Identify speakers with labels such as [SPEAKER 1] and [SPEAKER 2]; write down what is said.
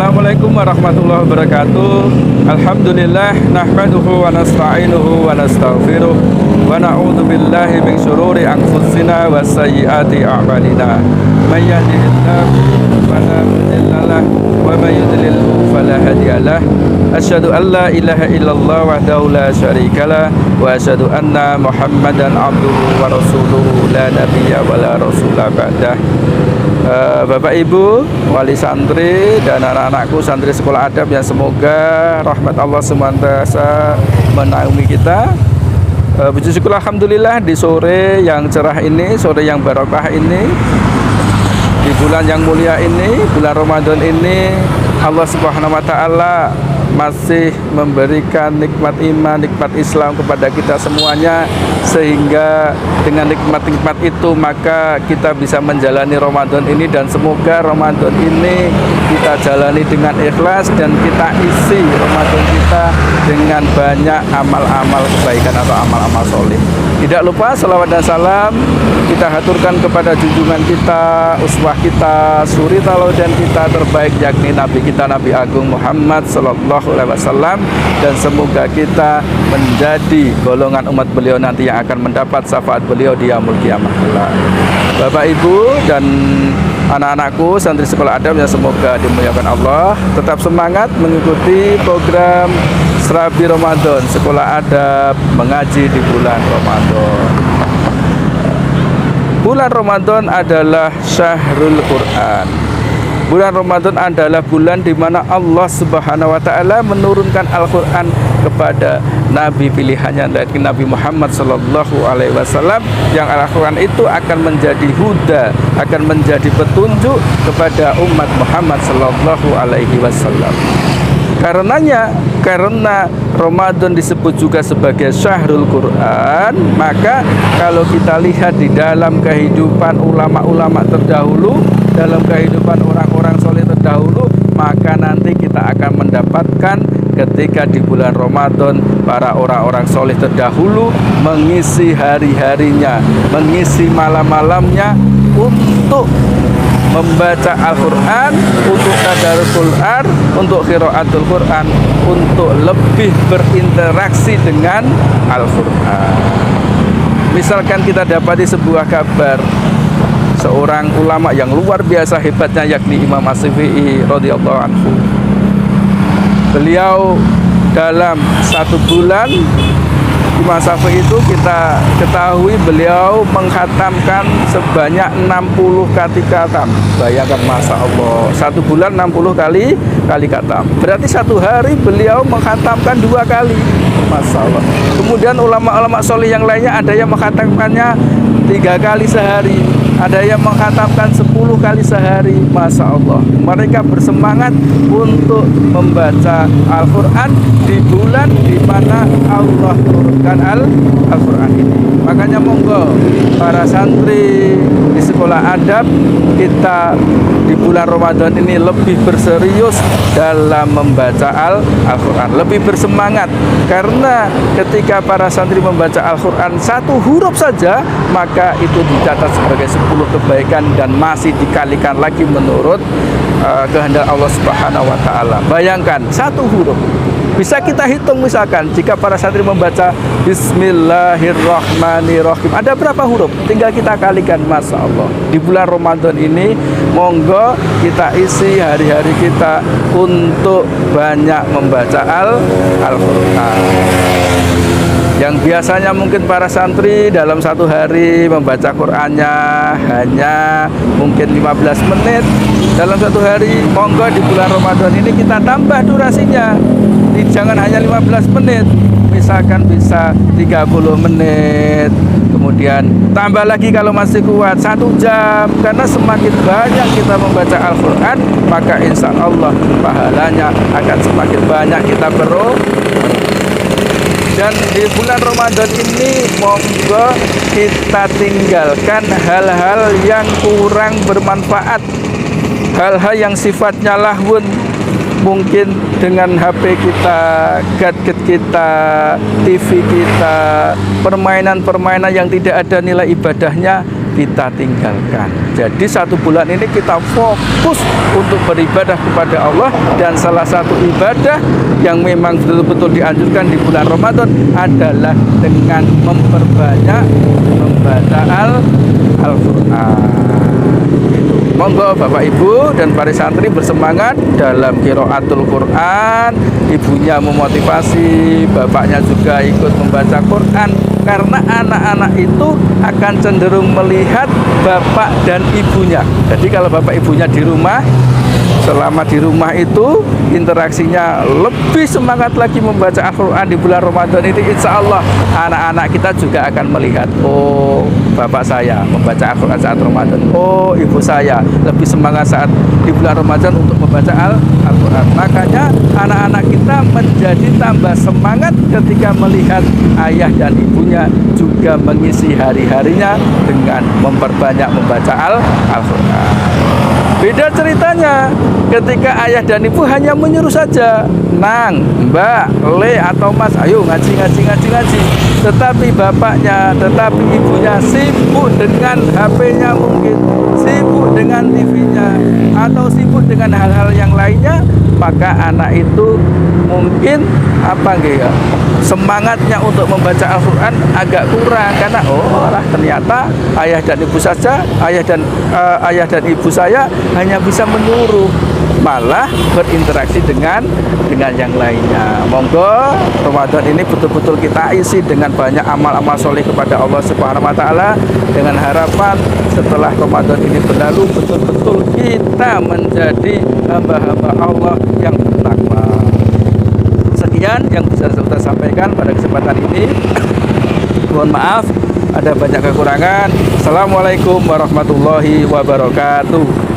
[SPEAKER 1] Assalamualaikum warahmatullahi wabarakatuh. Alhamdulillah nahmaduhu wa nasta'inuhu wa nastaghfiruh wa na'udzu billahi min syururi anfusina wa sayyiati a'malina. May yahdihillahu fala mudhillalah wa may yudlilhu fala hadiyalah. Asyhadu an la ilaha illallah wahdahu la syarikalah wa asyhadu anna Muhammadan abduhu wa rasuluhu la nabiyya wa la rasula ba'dah. Bapak Ibu, wali santri dan anak-anakku santri sekolah adab yang semoga rahmat Allah senantiasa menaungi kita. Puji syukur alhamdulillah di sore yang cerah ini, sore yang barokah ini, di bulan yang mulia ini, bulan Ramadan ini, Allah Subhanahu wa taala masih memberikan nikmat iman, nikmat Islam kepada kita semuanya, sehingga dengan nikmat-nikmat itu maka kita bisa menjalani Ramadan ini, dan semoga Ramadan ini kita jalani dengan ikhlas dan kita isi Ramadan kita dengan banyak amal-amal kebaikan atau amal-amal soleh. Tidak lupa salawat dan salam kita haturkan kepada junjungan kita, uswah kita, suri tauladan kita terbaik, yakni Nabi kita Nabi Agung Muhammad Sallallahu Alaihi Wasallam, dan semoga kita menjadi golongan umat beliau nanti yang akan mendapat syafaat beliau di yaumul qiyamah. Bapak Ibu dan anak-anakku santri sekolah adab yang semoga dimuliakan Allah, tetap semangat mengikuti program Serabi Ramadan sekolah adab mengaji di bulan Ramadan. Bulan Ramadan adalah syahrul Quran. Bulan Ramadan adalah bulan di mana Allah Subhanahu wa taala menurunkan Al-Qur'an kepada nabi pilihannya, dari Nabi Muhammad sallallahu alaihi wasallam, yang Al-Qur'an itu akan menjadi huda, akan menjadi petunjuk kepada umat Muhammad sallallahu alaihi wasallam. Karena Ramadan disebut juga sebagai syahrul Quran, maka kalau kita lihat di dalam kehidupan ulama-ulama terdahulu, dalam kehidupan orang-orang soleh terdahulu, maka nanti kita akan mendapatkan ketika di bulan Ramadan para orang-orang soleh terdahulu mengisi hari-harinya, mengisi malam-malamnya untuk membaca Al-Quran, untuk tadarus Quran, untuk qiraatul Quran, untuk lebih berinteraksi dengan Al-Quran. Misalkan kita dapati sebuah kabar seorang ulama yang luar biasa hebatnya, yakni Imam Asy-Syafi'i radhiyallahu anhu. Beliau dalam 1 bulan, Imam Syafi'i itu kita ketahui beliau menghatamkan sebanyak 60 kali khatam. Bayangkan, Masya Allah, 1 bulan 60 kali khatam. Berarti 1 hari beliau menghatamkan 2 kali. Masya Allah. Kemudian ulama-ulama soleh yang lainnya ada yang menghatamkannya 3 kali sehari, ada yang menghatamkan 10 kali sehari. Masya Allah, mereka bersemangat untuk membaca Al-Quran di bulan di mana Allah turunkan Al-Quran ini. Makanya monggo para santri di sekolah adab, kita di bulan Ramadan ini lebih berserius dalam membaca Al-Quran, lebih bersemangat, karena ketika para santri membaca Al-Quran 1 huruf saja, maka itu dicatat sebagai 10 kebaikan dan masih dikalikan lagi menurut kehendak Allah Subhanahu wa taala. Bayangkan 1 huruf. Bisa kita hitung, misalkan jika para santri membaca Bismillahirrahmanirrahim, ada berapa huruf? Tinggal kita kalikan. Masya Allah. Di bulan Ramadan ini monggo kita isi hari-hari kita untuk banyak membaca Al-Quran. Yang biasanya mungkin para santri dalam 1 hari membaca Qur'annya hanya mungkin 15 menit dalam 1 hari, monggo di bulan Ramadan ini kita tambah durasinya. Jangan hanya 15 menit, misalkan bisa 30 menit, kemudian tambah lagi kalau masih kuat 1 jam, karena semakin banyak kita membaca Al-Quran, maka insya Allah pahalanya akan semakin banyak kita Dan di bulan Ramadan ini monggo kita tinggalkan hal-hal yang kurang bermanfaat, hal-hal yang sifatnya lahwun. Mungkin dengan HP kita, gadget kita, TV kita, permainan-permainan yang tidak ada nilai ibadahnya, kita tinggalkan. Jadi 1 bulan ini kita fokus untuk beribadah kepada Allah, dan salah satu ibadah yang memang betul-betul dianjurkan di bulan Ramadan adalah dengan memperbanyak membaca Al-Qur'an. Monggo Bapak Ibu dan para santri bersemangat dalam qiraatul Quran. Ibunya memotivasi, bapaknya juga ikut membaca Quran, karena anak-anak itu akan cenderung melihat bapak dan ibunya. Jadi kalau bapak ibunya di rumah, selama di rumah itu interaksinya lebih semangat lagi membaca Al-Quran di bulan Ramadan itu, insya Allah anak-anak kita juga akan melihat, oh bapak saya membaca Al-Quran saat Ramadan, oh ibu saya lebih semangat saat di bulan Ramadan untuk membaca Al-Quran. Makanya anak-anak kita menjadi tambah semangat ketika melihat ayah dan ibunya juga mengisi hari-harinya dengan memperbanyak membaca Al-Quran. Beda ceritanya ketika ayah dan ibu hanya menyuruh saja, Nang, Mbak, Le, atau Mas, ayo ngaji. Tetapi bapaknya, tetapi ibunya sibuk dengan HP-nya mungkin, sibuk dengan TV-nya, atau sibuk dengan hal-hal yang lainnya, maka anak itu mungkin semangatnya untuk membaca Al-Quran agak kurang, karena ternyata ayah dan ibu saja, ayah dan ibu saya hanya bisa menyuruh, malah berinteraksi dengan yang lainnya. Monggo Ramadan ini betul-betul kita isi dengan banyak amal-amal soleh kepada Allah Subhanahu wa Ta'ala, dengan harapan setelah Ramadan ini berlalu betul-betul kita menjadi hamba-hamba Allah yang bertakwa. Sekian yang bisa saya sampaikan pada kesempatan ini. Mohon maaf ada banyak kekurangan. Assalamualaikum warahmatullahi wabarakatuh.